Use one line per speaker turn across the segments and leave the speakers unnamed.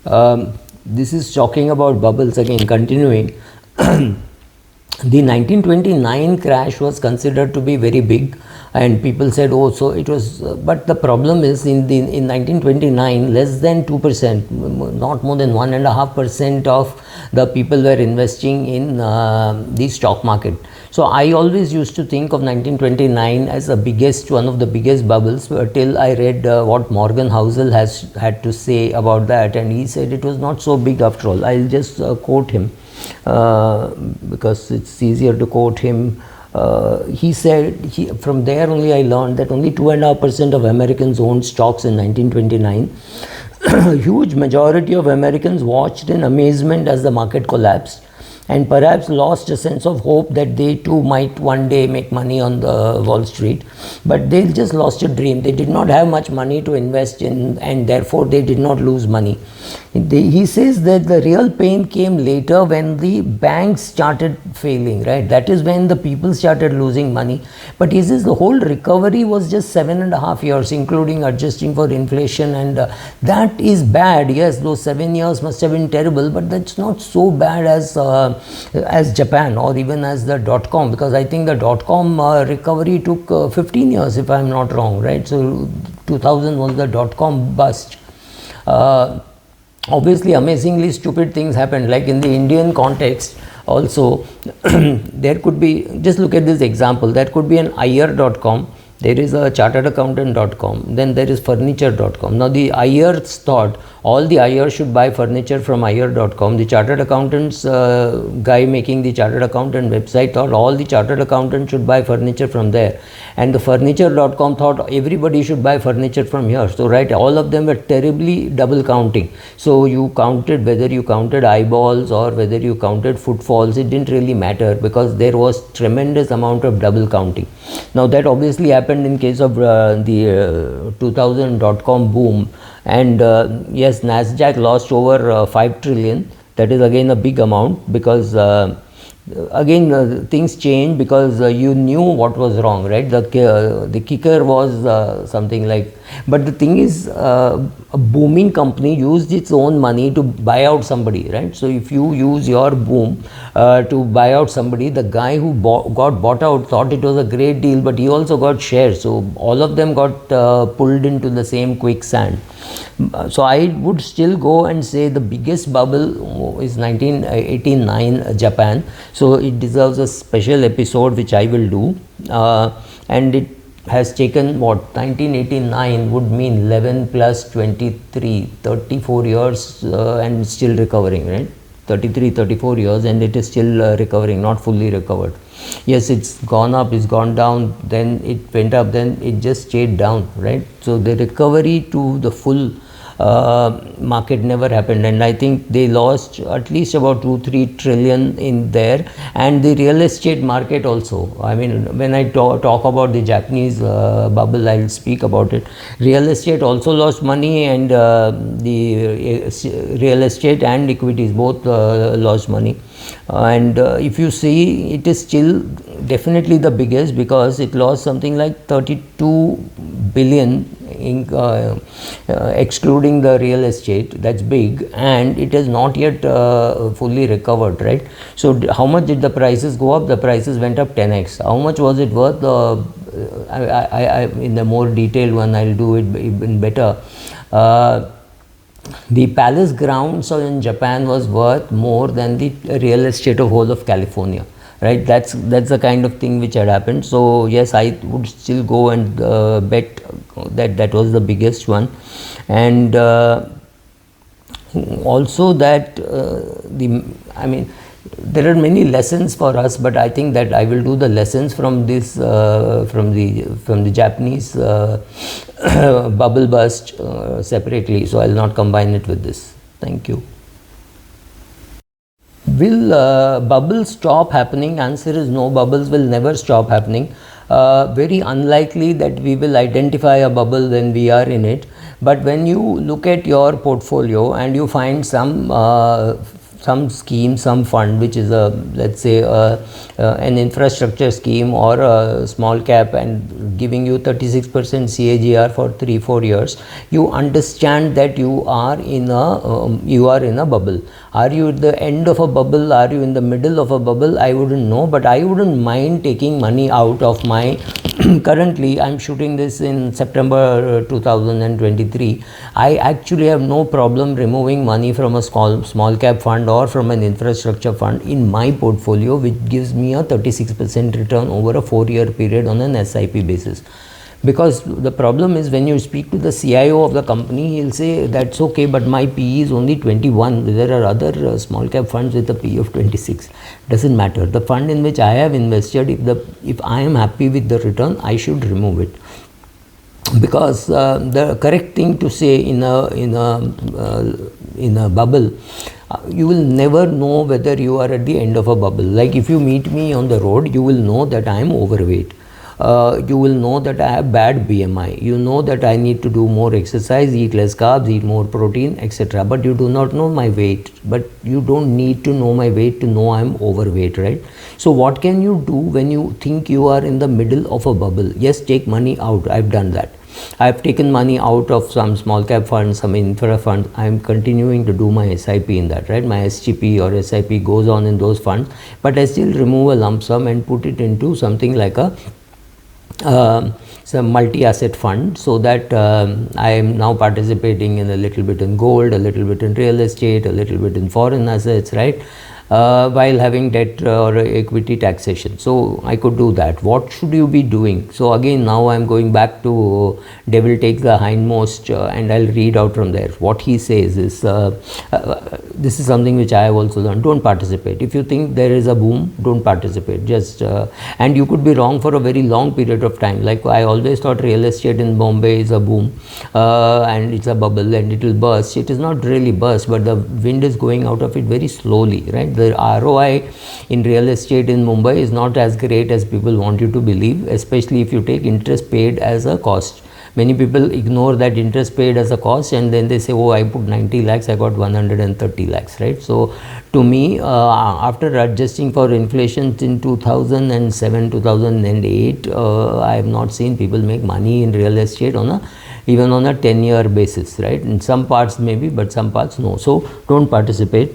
This is talking about bubbles again, continuing. The 1929 crash was considered to be very big, and people said, oh, so it was, but the problem is in 1929 less than 2%, not more than 1.5% of the people were investing in the stock market. So I always used to think of 1929 as the biggest, one of the biggest bubbles, till I read what Morgan Housel has had to say about that, and he said it was not so big after all. I'll just quote him because it's easier to quote him. He said, from there only I learned that only 2.5% of Americans owned stocks in 1929. Huge majority of Americans watched in amazement as the market collapsed, and perhaps lost a sense of hope that they too might one day make money on the Wall Street. But they just lost a dream. They did not have much money to invest in, and therefore they did not lose money. He says that the real pain came later when the banks started failing, right? That is when the people started losing money. But he says the whole recovery was just 7.5 years, including adjusting for inflation, and that is bad. Yes, those 7 years must have been terrible, but that's not so bad as Japan or even as the dot-com, because I think the dot-com recovery took 15 years, if I'm not wrong, right? So 2000 was the dot-com bust. Obviously, amazingly stupid things happened, like in the Indian context also. There could be, just look at this example, there could be an Iyer.com, there is a charteredaccountant.com, then there is furniture.com. Now the Iyers thought all the Iyers should buy furniture from Iyer.com. The chartered accountants guy making the chartered accountant website thought all the chartered accountants should buy furniture from there, and the furniture.com thought everybody should buy furniture from here. So right, all of them were terribly double counting. So you counted, whether you counted eyeballs or whether you counted footfalls, it didn't really matter, because there was tremendous amount of double counting. Now that obviously happened in case of the 2000 dot-com boom, and yes, Nasdaq lost over 5 trillion. That is again a big amount, because again things change, because you knew what was wrong, right? The kicker was something like, but the thing is, a booming company used its own money to buy out somebody, right? So if you use your boom to buy out somebody, the guy who got bought out thought it was a great deal, but he also got shares, so all of them got pulled into the same quicksand. So I would still go and say the biggest bubble is 1989 Japan. So it deserves a special episode, which I will do, and it has taken, what, 1989 would mean 11 plus 23, 34 years and still recovering, right? 34 years, and it is still recovering, not fully recovered. Yes, it's gone up, it's gone down, then it went up, then it just stayed down, right? So the recovery to the full market never happened, and I think they lost at least about 2-3 trillion in there. And the real estate market also, I mean, when I talk about the Japanese bubble, I'll speak about it. Real estate also lost money, and the real estate and equities both lost money. And if you see, it is still definitely the biggest, because it lost something like 32 billion in, excluding the real estate. That's big, and it has not yet fully recovered, right? So how much did the prices go up? The prices went up 10x. How much was it worth? In the more detailed one, I'll do it even better. The palace grounds in Japan was worth more than the real estate of whole of California, right? That's the kind of thing which had happened. So yes, I would still go and bet that was the biggest one. And also that I mean, there are many lessons for us, but I think that I will do the lessons from this from the Japanese bubble bust separately, so I'll not combine it with this. Thank you. Will bubbles stop happening? Answer is no, bubbles will never stop happening. Very unlikely that we will identify a bubble when we are in it. But when you look at your portfolio and you find some some scheme, some fund which is a, let's say an infrastructure scheme or a small cap and giving you 36% CAGR for 3-4 years, you understand that you are in a bubble. Are you at the end of a bubble? Are you in the middle of a bubble? I wouldn't know, but I wouldn't mind taking money out of my currently I'm shooting this in September 2023. I actually have no problem removing money from a small cap fund or from an infrastructure fund in my portfolio, which gives me a 36% return over a 4-year period on an SIP basis. Because the problem is, when you speak to the CIO of the company, he'll say that's okay, but my PE is only 21. There are other small cap funds with a PE of 26. Doesn't matter. The fund in which I have invested, if I am happy with the return, I should remove it. Because the correct thing to say in a bubble, you will never know whether you are at the end of a bubble. Like if you meet me on the road, you will know that I am overweight. You will know that I have bad BMI. You know that I need to do more exercise, eat less carbs, eat more protein, etc. But you do not know my weight. But you don't need to know my weight to know I am overweight, right? So what can you do when you think you are in the middle of a bubble? Yes, take money out. I've done that. I've taken money out of some small cap funds, some infra funds. I'm continuing to do my SIP in that, right? My SGP or SIP goes on in those funds, but I still remove a lump sum and put it into something like a some multi-asset fund, so that I am now participating in a little bit in gold, a little bit in real estate, a little bit in foreign assets, right? While having debt or equity taxation. So I could do that. What should you be doing? So again, now I'm going back to Devil Takes the Hindmost, and I'll read out from there. What he says is, this is something which I have also learned. Don't participate. If you think there is a boom, don't participate. Just and you could be wrong for a very long period of time. Like I always thought real estate in Bombay is a boom, and it's a bubble and it will burst. It is not really burst, but the wind is going out of it very slowly, right? The ROI in real estate in Mumbai is not as great as people want you to believe, especially if you take interest paid as a cost. Many people ignore that interest paid as a cost, and then they say, oh, I put 90 lakhs, I got 130 lakhs, right? So to me, after adjusting for inflation in 2007, 2008, I have not seen people make money in real estate even on a 10-year basis, right? In some parts maybe, but some parts no. So don't participate.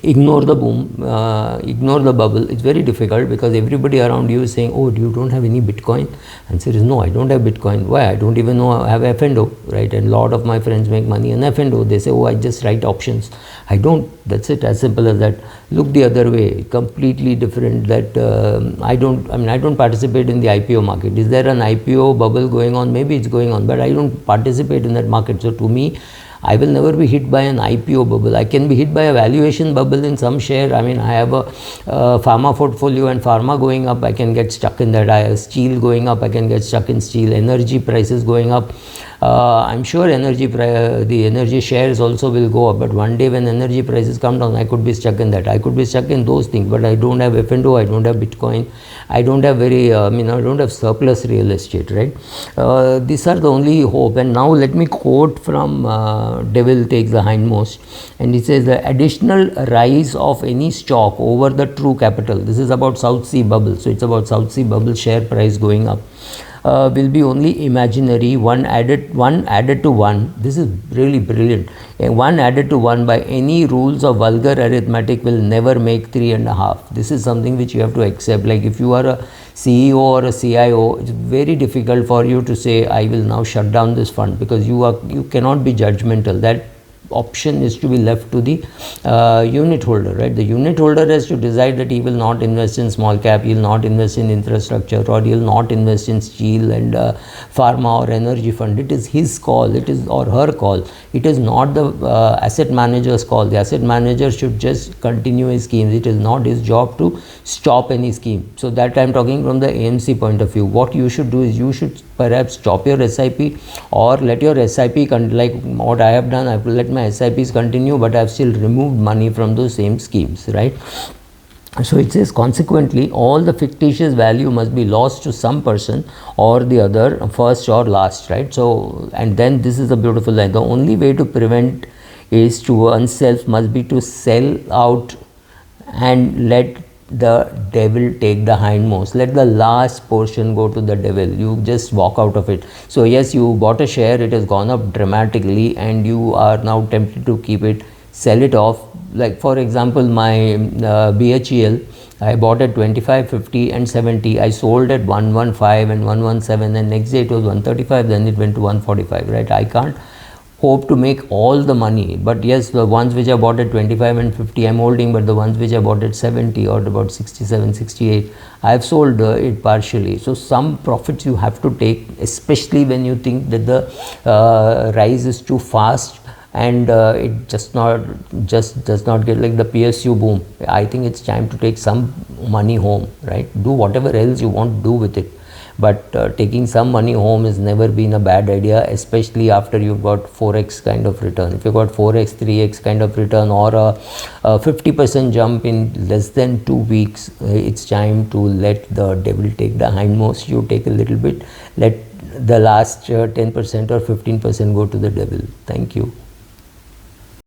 Ignore the boom, ignore the bubble. It's very difficult because everybody around you is saying, oh, you don't have any Bitcoin? Answer is no, I don't have Bitcoin. Why? I don't even know I have F&O, right? And a lot of my friends make money in F&O. They say, oh, I just write options. I don't. That's it, as simple as that. Look the other way, completely different. That I don't participate in the IPO market. Is there an IPO bubble going on? Maybe it's going on, but I don't participate in that market. So to me, I will never be hit by an IPO bubble. I can be hit by a valuation bubble in some share. I mean, I have a pharma portfolio, and pharma going up, I can get stuck in that. I have steel going up, I can get stuck in steel. Energy prices going up, I'm sure the energy shares also will go up. But one day when energy prices come down, I could be stuck in that. I could be stuck in those things. But I don't have F&O, I don't have Bitcoin. I don't have I don't have surplus real estate, right? These are the only hope. And now let me quote from Devil Takes the Hindmost, and he says, the additional rise of any stock over the true capital, this is about South Sea bubble, so it's about South Sea bubble share price going up, will be only imaginary. One added to one, this is really brilliant, one added to one by any rules of vulgar arithmetic will never make 3.5. This is something which you have to accept. Like if you are a CEO or a CIO, it's very difficult for you to say, I will now shut down this fund, because you cannot be judgmental. That option is to be left to the unit holder, right? The unit holder has to decide that he will not invest in small cap, he will not invest in infrastructure, or he will not invest in steel and pharma or energy fund. It is his call, it is, or her call. It is not the asset manager's call. The asset manager should just continue his schemes. It is not his job to stop any scheme. So that I am talking from the AMC point of view. What you should do is, you should perhaps stop your SIP, or let your SIP, like what I have done, I have let my SIPs continue, but I have still removed money from those same schemes, right? So it says, consequently, all the fictitious value must be lost to some person or the other, first or last, right? So, and then this is a beautiful line. The only way to prevent is to oneself must be to sell out and let the devil take the hindmost. Let the last portion go to the devil. You just walk out of it. So yes, you bought a share, it has gone up dramatically and you are now tempted to keep it, sell it off. Like for example, my BHEL, I bought at 25, 50 and 70. I sold at 115 and 117 and next day it was 135, then it went to 145, right? I can't hope to make all the money, but yes, the ones which I bought at 25 and 50 I'm holding, but the ones which I bought at 70 or about 67, 68 I have sold it partially. So some profits you have to take, especially when you think that the rise is too fast and it just does not get, like the PSU boom. I think it's time to take some money home, right? Do whatever else you want to do with it, but taking some money home has never been a bad idea, especially after you've got 4x kind of return. If you've got 4x, 3x kind of return or a 50% jump in less than 2 weeks, it's time to let the devil take the hindmost. You take a little bit, let the last 10% or 15% go to the devil. Thank you.